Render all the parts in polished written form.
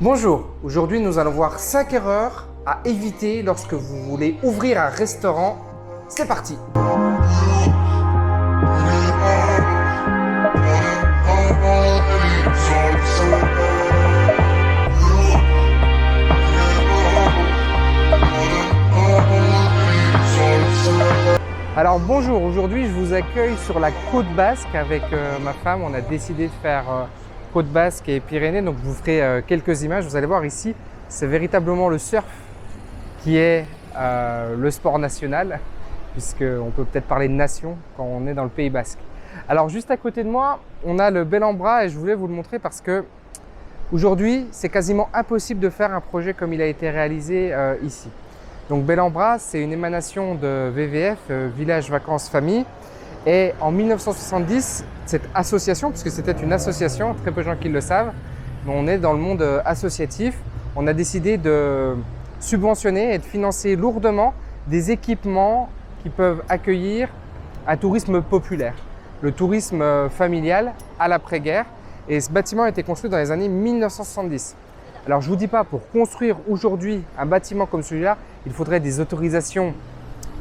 Bonjour, aujourd'hui nous allons voir 5 erreurs à éviter lorsque vous voulez ouvrir un restaurant. C'est parti! Alors bonjour, aujourd'hui je vous accueille sur la côte basque avec ma femme. On a décidé de faire côte basque et Pyrénées, donc je vous ferai quelques images. Vous allez voir ici, c'est véritablement le surf qui est le sport national, puisqu'on peut peut-être parler de nation quand on est dans le Pays basque. Alors juste à côté de moi, on a le Bel-en-Bras et je voulais vous le montrer parce que aujourd'hui, c'est quasiment impossible de faire un projet comme il a été réalisé ici. Donc Bel-en-Bras, c'est une émanation de VVF, Village Vacances Famille. Et en 1970, cette association, puisque c'était une association, très peu de gens qui le savent, mais on est dans le monde associatif, on a décidé de subventionner et de financer lourdement des équipements qui peuvent accueillir un tourisme populaire, le tourisme familial à l'après-guerre. Et ce bâtiment a été construit dans les années 1970. Alors je ne vous dis pas, pour construire aujourd'hui un bâtiment comme celui-là, il faudrait des autorisations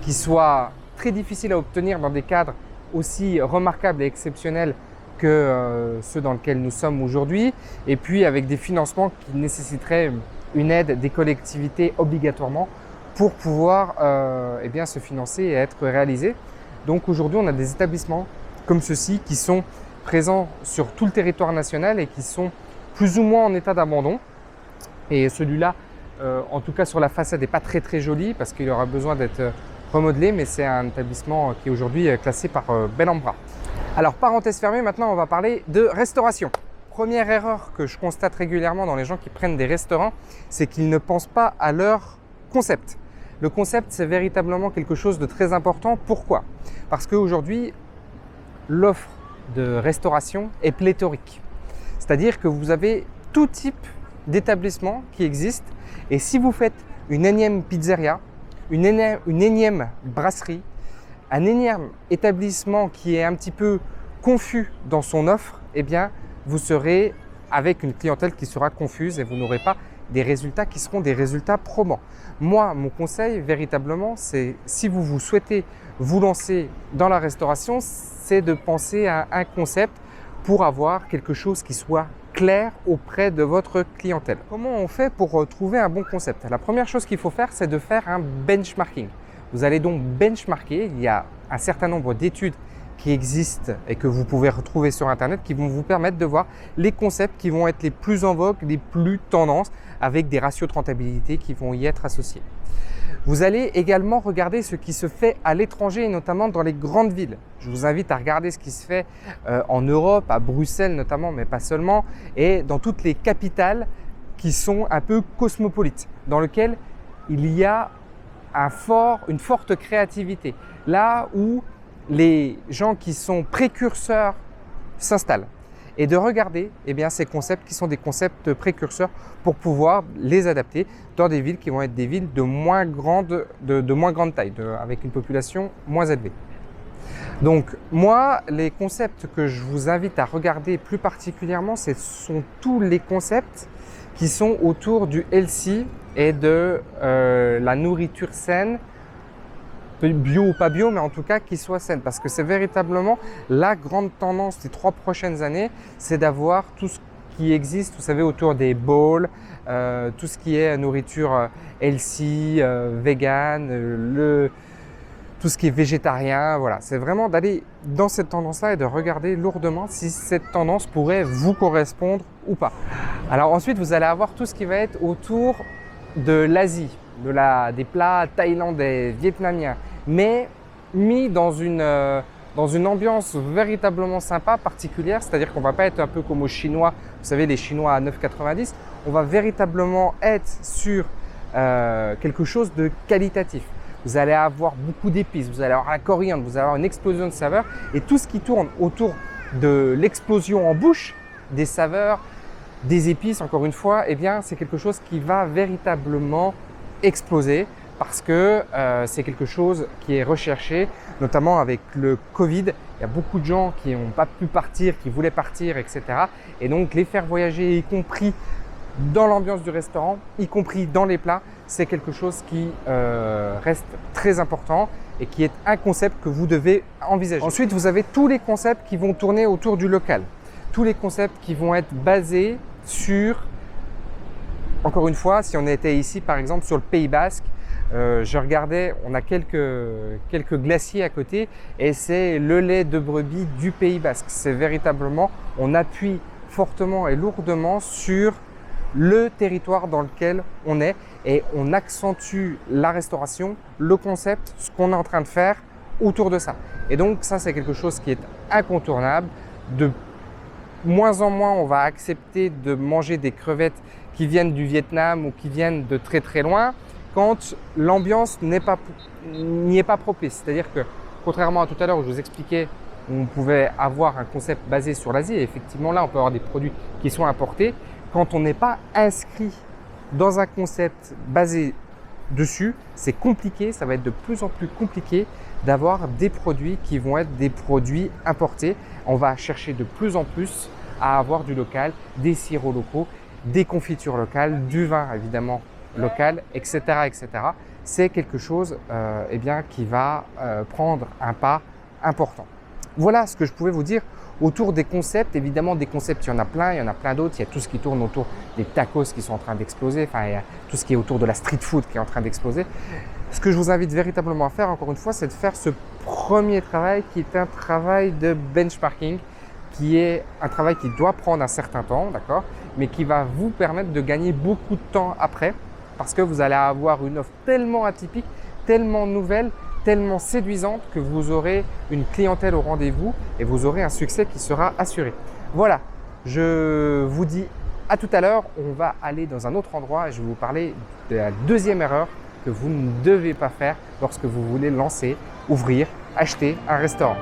qui soient très difficiles à obtenir dans des cadres aussi remarquables et exceptionnels que ceux dans lesquels nous sommes aujourd'hui, et puis avec des financements qui nécessiteraient une aide des collectivités obligatoirement pour pouvoir se financer et être réalisés. Donc aujourd'hui, on a des établissements comme ceux-ci qui sont présents sur tout le territoire national et qui sont plus ou moins en état d'abandon. Et celui-là, en tout cas sur la façade, n'est pas très joli parce qu'il aura besoin d'être remodelé, mais c'est un établissement qui est aujourd'hui classé par Bel-en-Bras. Alors parenthèse fermée, maintenant on va parler de restauration. Première erreur que je constate régulièrement dans les gens qui prennent des restaurants, c'est qu'ils ne pensent pas à leur concept. Le concept, c'est véritablement quelque chose de très important. Pourquoi? Parce qu'aujourd'hui, l'offre de restauration est pléthorique. C'est-à-dire que vous avez tout type d'établissements qui existent, et si vous faites une énième pizzeria, une énième brasserie, un énième établissement qui est un petit peu confus dans son offre, eh bien vous serez avec une clientèle qui sera confuse et vous n'aurez pas des résultats qui seront des résultats probants. Moi, mon conseil véritablement, c'est si vous souhaitez vous lancer dans la restauration, c'est de penser à un concept pour avoir quelque chose qui soit clair auprès de votre clientèle. Comment on fait pour trouver un bon concept? La première chose qu'il faut faire, c'est de faire un benchmarking. Vous allez donc benchmarker. Il y a un certain nombre d'études qui existent et que vous pouvez retrouver sur Internet qui vont vous permettre de voir les concepts qui vont être les plus en vogue, les plus tendances, avec des ratios de rentabilité qui vont y être associés. Vous allez également regarder ce qui se fait à l'étranger et notamment dans les grandes villes. Je vous invite à regarder ce qui se fait en Europe, à Bruxelles notamment, mais pas seulement, et dans toutes les capitales qui sont un peu cosmopolites, dans lesquelles il y a une forte créativité. Là où les gens qui sont précurseurs s'installent. Et de regarder ces concepts qui sont des concepts précurseurs pour pouvoir les adapter dans des villes qui vont être des villes de moins grande taille, avec une population moins élevée. Donc moi, les concepts que je vous invite à regarder plus particulièrement, ce sont tous les concepts qui sont autour du healthy et de la nourriture saine, bio ou pas bio, mais en tout cas qui soit saine, parce que c'est véritablement la grande tendance des 3 prochaines années, c'est d'avoir tout ce qui existe, vous savez, autour des bowls, tout ce qui est nourriture healthy, vegan, tout ce qui est végétarien, voilà. C'est vraiment d'aller dans cette tendance-là et de regarder lourdement si cette tendance pourrait vous correspondre ou pas. Alors ensuite, vous allez avoir tout ce qui va être autour de l'Asie, des plats thaïlandais, vietnamiens, mais mis dans une ambiance véritablement sympa, particulière, c'est-à-dire qu'on ne va pas être un peu comme aux Chinois, vous savez, les Chinois à 9,90, on va véritablement être sur quelque chose de qualitatif. Vous allez avoir beaucoup d'épices, vous allez avoir la coriandre, vous allez avoir une explosion de saveurs, et tout ce qui tourne autour de l'explosion en bouche, des saveurs, des épices, encore une fois, c'est quelque chose qui va véritablement exploser parce que c'est quelque chose qui est recherché, notamment avec le Covid. Il y a beaucoup de gens qui n'ont pas pu partir, qui voulaient partir, etc. Et donc les faire voyager, y compris dans l'ambiance du restaurant, y compris dans les plats, c'est quelque chose qui reste très important et qui est un concept que vous devez envisager. Ensuite, vous avez tous les concepts qui vont tourner autour du local. Tous les concepts qui vont être basés sur, encore une fois, si on était ici par exemple sur le Pays Basque, je regardais, on a quelques glaciers à côté et c'est le lait de brebis du Pays Basque. C'est véritablement, on appuie fortement et lourdement sur le territoire dans lequel on est et on accentue la restauration, le concept, ce qu'on est en train de faire autour de ça. Et donc ça, c'est quelque chose qui est incontournable. De moins en moins, on va accepter de manger des crevettes qui viennent du Vietnam ou qui viennent de très très loin quand l'ambiance n'y est pas propice. C'est-à-dire que, contrairement à tout à l'heure où je vous expliquais, on pouvait avoir un concept basé sur l'Asie et effectivement là, on peut avoir des produits qui sont importés. Quand on n'est pas inscrit dans un concept basé dessus, c'est compliqué, ça va être de plus en plus compliqué d'avoir des produits qui vont être des produits importés. On va chercher de plus en plus à avoir du local, des sirops locaux, des confitures locales, du vin évidemment local, etc. etc. C'est quelque chose qui va prendre un pas important. Voilà ce que je pouvais vous dire autour des concepts. Évidemment, des concepts, il y en a plein d'autres. Il y a tout ce qui tourne autour des tacos qui sont en train d'exploser. Enfin, il y a tout ce qui est autour de la street food qui est en train d'exploser. Ce que je vous invite véritablement à faire, encore une fois, c'est de faire ce premier travail qui est un travail de benchmarking, qui est un travail qui doit prendre un certain temps, d'accord, mais qui va vous permettre de gagner beaucoup de temps après parce que vous allez avoir une offre tellement atypique, tellement nouvelle, tellement séduisante que vous aurez une clientèle au rendez-vous et vous aurez un succès qui sera assuré. Voilà, je vous dis à tout à l'heure. On va aller dans un autre endroit et je vais vous parler de la deuxième erreur que vous ne devez pas faire lorsque vous voulez lancer, ouvrir, acheter un restaurant.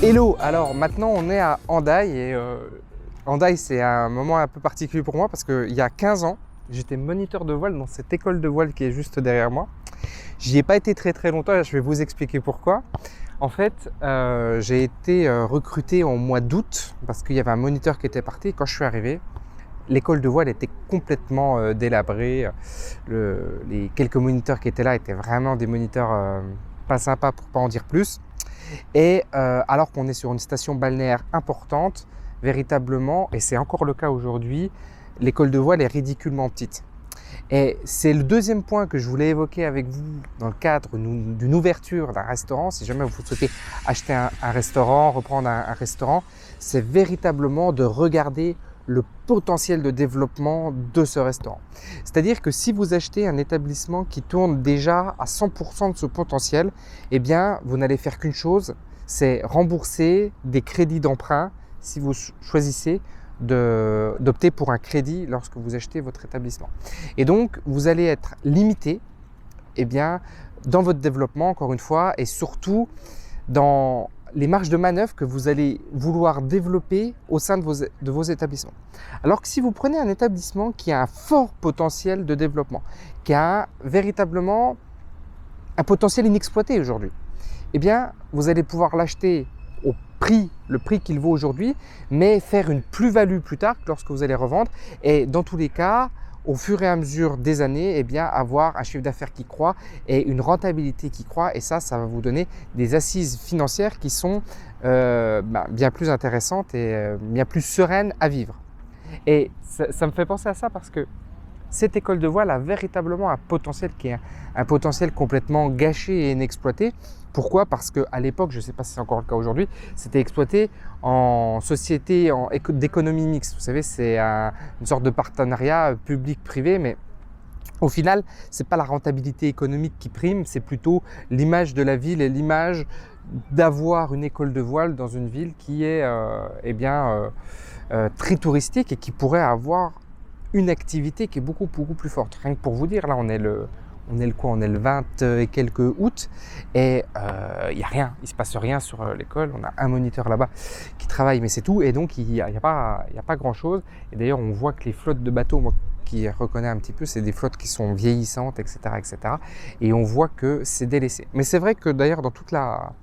Hello, alors maintenant on est à Hendaye et Hendaye c'est un moment un peu particulier pour moi parce qu'il y a 15 ans, j'étais moniteur de voile dans cette école de voile qui est juste derrière moi. J'y ai pas été très longtemps et je vais vous expliquer pourquoi. En fait, j'ai été recruté en mois d'août parce qu'il y avait un moniteur qui était parti. Quand je suis arrivé, l'école de voile était complètement délabrée. Les quelques moniteurs qui étaient là étaient vraiment des moniteurs pas sympas pour pas en dire plus. Et alors qu'on est sur une station balnéaire importante, véritablement, et c'est encore le cas aujourd'hui, l'école de voile est ridiculement petite. Et c'est le deuxième point que je voulais évoquer avec vous dans le cadre d'une ouverture d'un restaurant. Si jamais vous souhaitez acheter un restaurant, reprendre un restaurant, c'est véritablement de regarder le potentiel de développement de ce restaurant. C'est-à-dire que si vous achetez un établissement qui tourne déjà à 100% de ce potentiel, eh bien, vous n'allez faire qu'une chose, c'est rembourser des crédits d'emprunt si vous choisissez d'opter pour un crédit lorsque vous achetez votre établissement. Et donc, vous allez être limité dans votre développement, encore une fois, et surtout dans les marges de manœuvre que vous allez vouloir développer au sein de vos établissements. Alors que si vous prenez un établissement qui a un fort potentiel de développement, qui a véritablement un potentiel inexploité aujourd'hui, eh bien, vous allez pouvoir l'acheter au prix, le prix qu'il vaut aujourd'hui, mais faire une plus-value plus tard lorsque vous allez revendre. Et dans tous les cas, au fur et à mesure des années, avoir un chiffre d'affaires qui croît et une rentabilité qui croît. Et ça va vous donner des assises financières qui sont bien plus intéressantes et bien plus sereines à vivre. Et ça me fait penser à ça parce que cette école de voile a véritablement un potentiel qui est un potentiel complètement gâché et inexploité. Pourquoi? Parce qu'à l'époque, je ne sais pas si c'est encore le cas aujourd'hui, c'était exploité en société d'économie mixte. Vous savez, c'est une sorte de partenariat public-privé, mais au final, ce n'est pas la rentabilité économique qui prime, c'est plutôt l'image de la ville et l'image d'avoir une école de voile dans une ville qui est très touristique et qui pourrait avoir une activité qui est beaucoup plus forte. Rien que pour vous dire, là on est On est le quoi? On est le 20 et quelques août et il n'y a rien, il ne se passe rien sur l'école. On a un moniteur là-bas qui travaille, mais c'est tout. Et donc, il n'y a pas grand-chose. Et d'ailleurs, on voit que les flottes de bateaux, moi qui reconnais un petit peu, c'est des flottes qui sont vieillissantes, etc., etc. Et on voit que c'est délaissé. Mais c'est vrai que d'ailleurs, dans toute la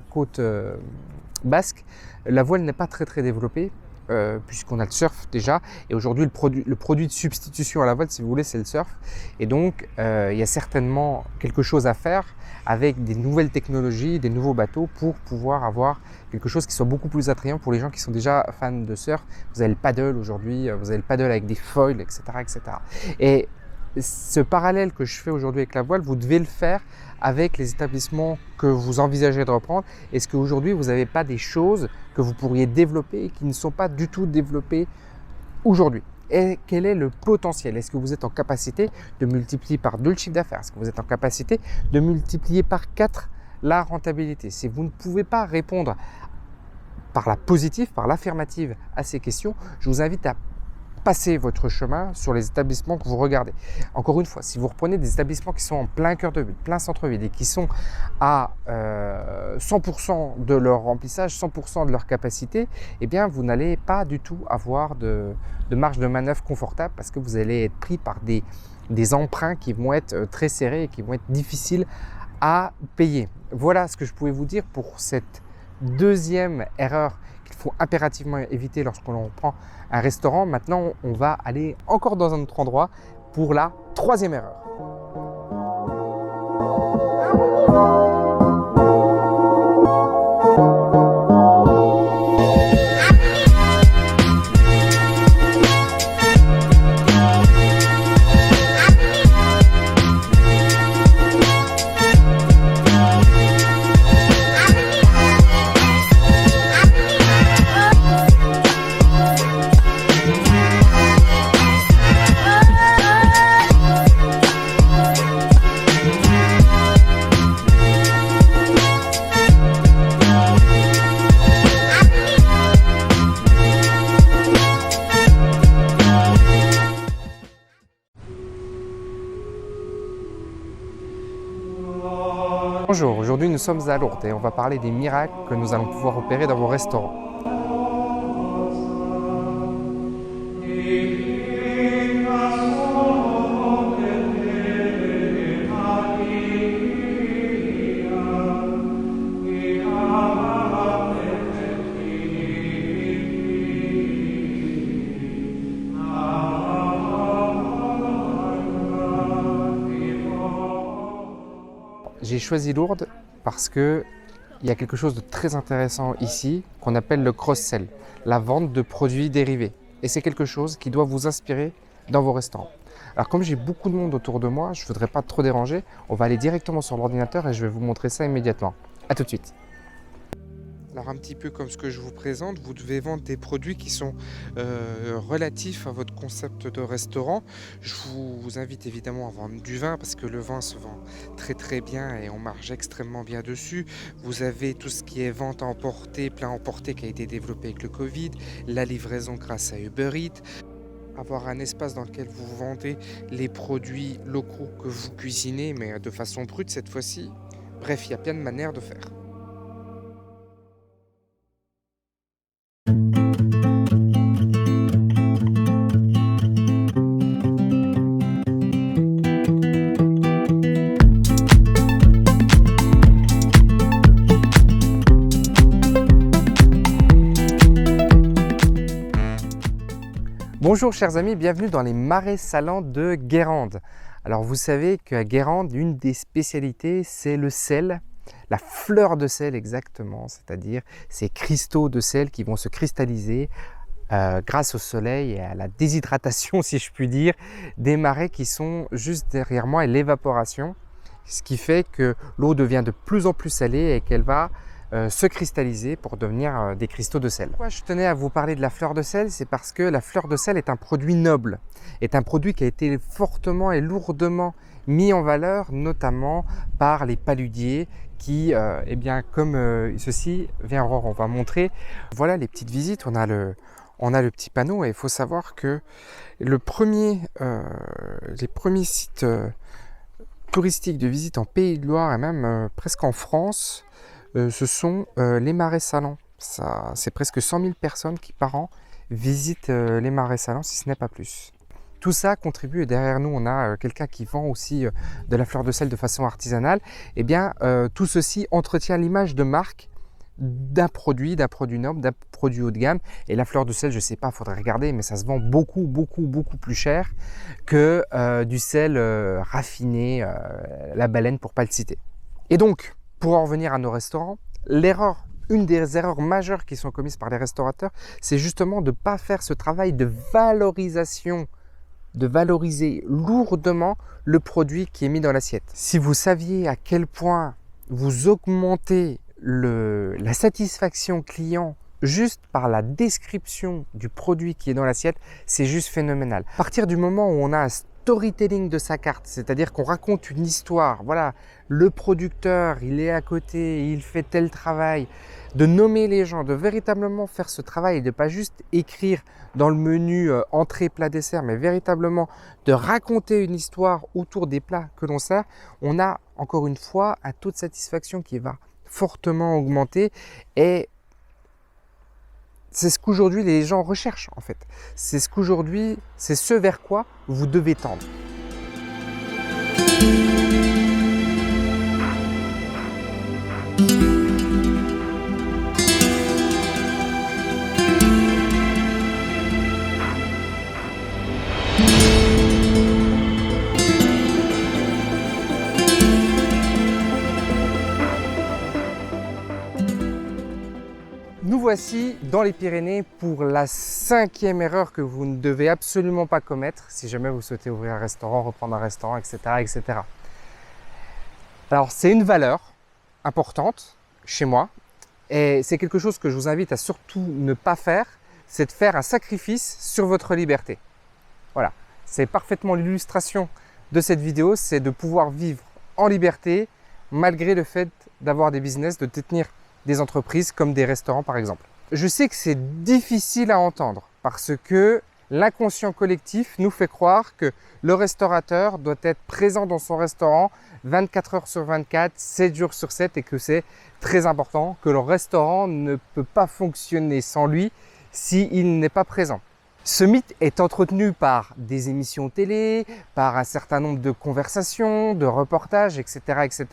côte basque, la voile n'est pas très développée. Puisqu'on a le surf déjà, et aujourd'hui le produit de substitution à la voile, si vous voulez, c'est le surf. Et donc il y a certainement quelque chose à faire avec des nouvelles technologies, des nouveaux bateaux, pour pouvoir avoir quelque chose qui soit beaucoup plus attrayant pour les gens qui sont déjà fans de surf. Vous avez le paddle aujourd'hui, vous avez le paddle avec des foils, etc., etc. Et ce parallèle que je fais aujourd'hui avec la voile, vous devez le faire avec les établissements que vous envisagez de reprendre. Est-ce qu'aujourd'hui, vous n'avez pas des choses que vous pourriez développer et qui ne sont pas du tout développées aujourd'hui? Et quel est le potentiel? Est-ce que vous êtes en capacité de multiplier par 2 le chiffre d'affaires? Est-ce que vous êtes en capacité de multiplier par 4 la rentabilité? Si vous ne pouvez pas répondre par la positive, par l'affirmative à ces questions, je vous invite à passer votre chemin sur les établissements que vous regardez. Encore une fois, si vous reprenez des établissements qui sont en plein cœur de ville, plein centre-ville et qui sont à 100% de leur remplissage, 100% de leur capacité, eh bien vous n'allez pas du tout avoir de marge de manœuvre confortable, parce que vous allez être pris par des emprunts qui vont être très serrés et qui vont être difficiles à payer. Voilà ce que je pouvais vous dire pour cette deuxième erreur qu'il faut impérativement éviter lorsqu'on prend un restaurant. Maintenant, on va aller encore dans un autre endroit pour la troisième erreur. Bonjour, aujourd'hui nous sommes à Lourdes et on va parler des miracles que nous allons pouvoir opérer dans vos restaurants. J'ai choisi Lourdes parce qu'il y a quelque chose de très intéressant ici qu'on appelle le cross-sell, la vente de produits dérivés. Et c'est quelque chose qui doit vous inspirer dans vos restaurants. Alors comme j'ai beaucoup de monde autour de moi, je ne voudrais pas trop déranger, on va aller directement sur l'ordinateur et je vais vous montrer ça immédiatement. A tout de suite. Alors un petit peu comme ce que je vous présente, vous devez vendre des produits qui sont relatifs à votre concept de restaurant. Je vous invite évidemment à vendre du vin parce que le vin se vend très bien et on marge extrêmement bien dessus. Vous avez tout ce qui est vente à emporter, plat emporté qui a été développé avec le Covid, la livraison grâce à Uber Eats. Avoir un espace dans lequel vous vendez les produits locaux que vous cuisinez, mais de façon brute cette fois-ci. Bref, il y a plein de manières de faire. Bonjour chers amis, bienvenue dans les marais salants de Guérande. Alors vous savez qu'à Guérande, une des spécialités, c'est le sel, la fleur de sel exactement, c'est-à-dire ces cristaux de sel qui vont se cristalliser grâce au soleil et à la déshydratation, si je puis dire, des marais qui sont juste derrière moi et l'évaporation, ce qui fait que l'eau devient de plus en plus salée et qu'elle va se cristalliser pour devenir des cristaux de sel. Pourquoi je tenais à vous parler de la fleur de sel? C'est parce que la fleur de sel est un produit noble, est un produit qui a été fortement et lourdement mis en valeur, notamment par les paludiers qui, eh bien, comme ceci, viens Aurore, on va montrer, voilà les petites visites, on on a le petit panneau et il faut savoir que les premiers sites touristiques de visite en Pays de Loire et même presque en France, ce sont les Marais Salants. C'est presque 100 000 personnes qui par an visitent les Marais Salants, si ce n'est pas plus. Tout ça contribue, et derrière nous on a quelqu'un qui vend aussi de la fleur de sel de façon artisanale. Et bien tout ceci entretient l'image de marque d'un produit noble, d'un produit haut de gamme. Et la fleur de sel, je sais pas, faudrait regarder, mais ça se vend beaucoup beaucoup plus cher que du sel raffiné, la baleine pour pas le citer. Et donc, pour en revenir à nos restaurants, une des erreurs majeures qui sont commises par les restaurateurs, c'est justement de ne pas faire ce travail de valorisation, de valoriser lourdement le produit qui est mis dans l'assiette. Si vous saviez à quel point vous augmentez la satisfaction client juste par la description du produit qui est dans l'assiette, c'est juste phénoménal. À partir du moment où on a un storytelling de sa carte, c'est-à-dire qu'on raconte une histoire, voilà, le producteur, il est à côté, il fait tel travail, de nommer les gens, de véritablement faire ce travail et de pas juste écrire dans le menu entrée, plat, dessert, mais véritablement de raconter une histoire autour des plats que l'on sert, on a encore une fois un taux de satisfaction qui va fortement augmenter et c'est ce qu'aujourd'hui les gens recherchent en fait. C'est ce vers quoi vous devez tendre. Nous voici dans les Pyrénées pour la 5e erreur que vous ne devez absolument pas commettre si jamais vous souhaitez ouvrir un restaurant, reprendre un restaurant, etc. etc. Alors c'est une valeur importante chez moi et c'est quelque chose que je vous invite à surtout ne pas faire, c'est de faire un sacrifice sur votre liberté. Voilà, c'est parfaitement l'illustration de cette vidéo, c'est de pouvoir vivre en liberté malgré le fait d'avoir des business, de détenir des entreprises comme des restaurants par exemple. Je sais que c'est difficile à entendre parce que l'inconscient collectif nous fait croire que le restaurateur doit être présent dans son restaurant 24 heures sur 24, 7 jours sur 7 et que c'est très important, que le restaurant ne peut pas fonctionner sans lui s'il n'est pas présent. Ce mythe est entretenu par des émissions télé, par un certain nombre de conversations, de reportages, etc., etc.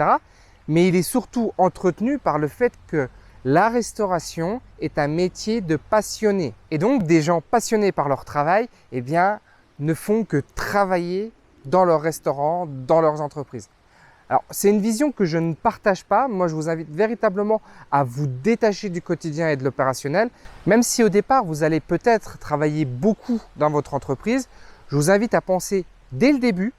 Mais il est surtout entretenu par le fait que la restauration est un métier de passionnés. Et donc, des gens passionnés par leur travail, eh bien, ne font que travailler dans leur restaurant, dans leurs entreprises. Alors, c'est une vision que je ne partage pas. Moi, je vous invite véritablement à vous détacher du quotidien et de l'opérationnel. Même si au départ, vous allez peut-être travailler beaucoup dans votre entreprise, je vous invite à penser dès le début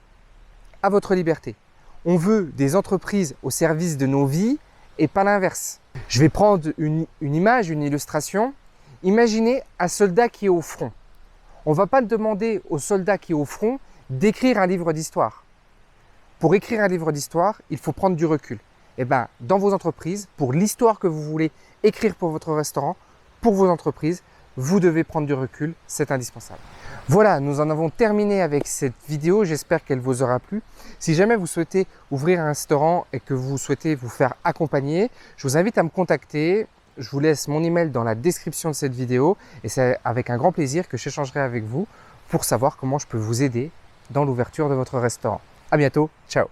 à votre liberté. On veut des entreprises au service de nos vies et pas l'inverse. Je vais prendre une image, une illustration. Imaginez un soldat qui est au front. On ne va pas demander au soldat qui est au front d'écrire un livre d'histoire. Pour écrire un livre d'histoire, il faut prendre du recul. Et bien, dans vos entreprises, pour l'histoire que vous voulez écrire pour votre restaurant, pour vos entreprises, vous devez prendre du recul, c'est indispensable. Voilà, nous en avons terminé avec cette vidéo, j'espère qu'elle vous aura plu. Si jamais vous souhaitez ouvrir un restaurant et que vous souhaitez vous faire accompagner, je vous invite à me contacter. Je vous laisse mon email dans la description de cette vidéo et c'est avec un grand plaisir que j'échangerai avec vous pour savoir comment je peux vous aider dans l'ouverture de votre restaurant. À bientôt, ciao!